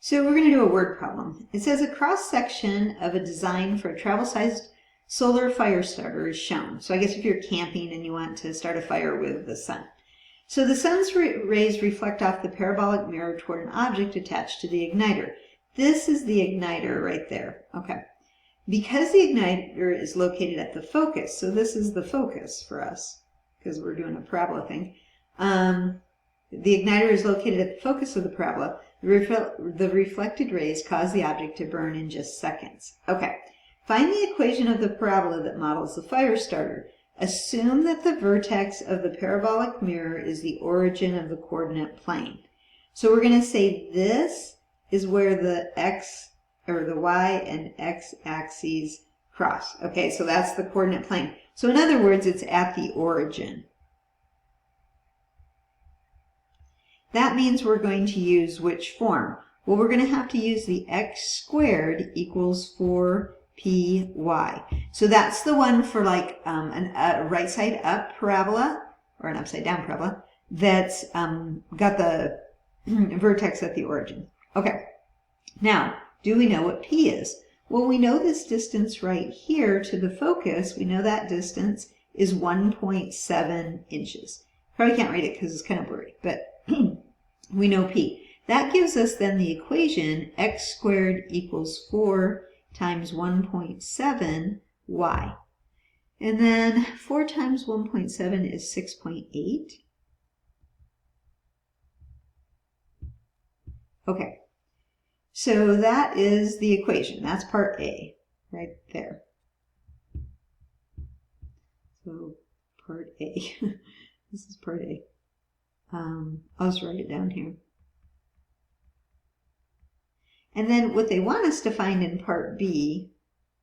So we're going to do a word problem. It says a cross-section of a design for a travel-sized solar fire starter is shown. So I guess if you're camping and you want to start a fire with the sun. So the sun's rays reflect off the parabolic mirror toward an object attached to the igniter. This is the igniter right there. Okay. Because the igniter is located at the focus, so this is the focus for us, because we're doing a parabola thing. The igniter is located at the focus of the parabola. The reflected rays cause the object to burn in just seconds. Okay, find the equation of the parabola that models the fire starter. Assume that the vertex of the parabolic mirror is the origin of the coordinate plane. So we're going to say this is where the x or the y and x axes cross. Okay, so that's the coordinate plane. So in other words, it's at the origin. That means we're going to use which form? Well, we're going to have to use the x squared equals 4py. So that's the one for like a right side up parabola or an upside down parabola that's got the vertex at the origin. Okay, now do we know what p is? Well, we know this distance right here to the focus. We know that distance is 1.7 inches. Probably can't read it because it's kind of blurry, but we know p. That gives us then the equation x squared equals 4 times 1.7 y. And then 4 times 1.7 is 6.8. Okay, so that is the equation. That's part A right there. So part A. This is part A. I'll just write it down here. And then what they want us to find in part B,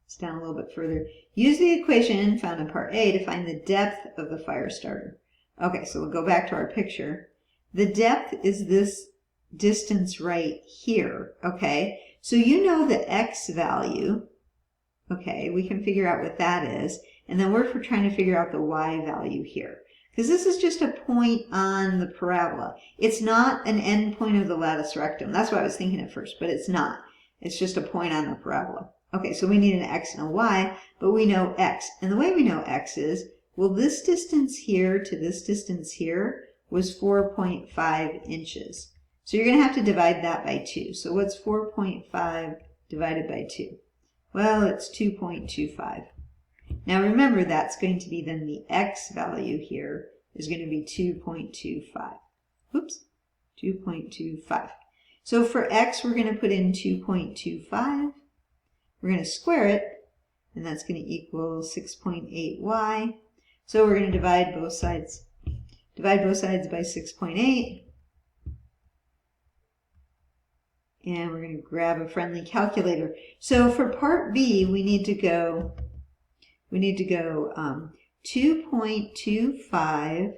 it's down a little bit further, use the equation found in part A to find the depth of the fire starter. Okay, so we'll go back to our picture. The depth is this distance right here, okay? So you know the x value, okay? We can figure out what that is. And then we're trying to figure out the y value here. Because this is just a point on the parabola. It's not an end point of the latus rectum. That's what I was thinking at first, but it's not. It's just a point on the parabola. Okay, so we need an x and a y, but we know x. And the way we know x is, well, this distance here to this distance here was 4.5 inches. So you're going to have to divide that by 2. So what's 4.5 divided by 2? Well, it's 2.25. Now remember, that's going to be then the x value here is going to be 2.25. Oops, 2.25. So for x, we're going to put in 2.25. We're going to square it, and that's going to equal 6.8y. So we're going to divide both sides. Divide both sides by 6.8. And we're going to grab a friendly calculator. So for part B, we need to go 2.25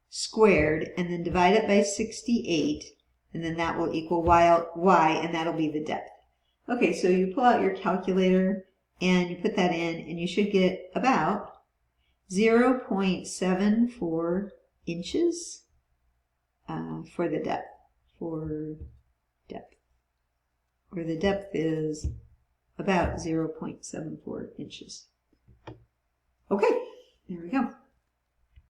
squared and then divide it by 68, and then that will equal y, and that'll be the depth. Okay, so you pull out your calculator and you put that in, and you should get about 0.74 inches for the depth. Where the depth is about 0.74 inches. Okay, there we go.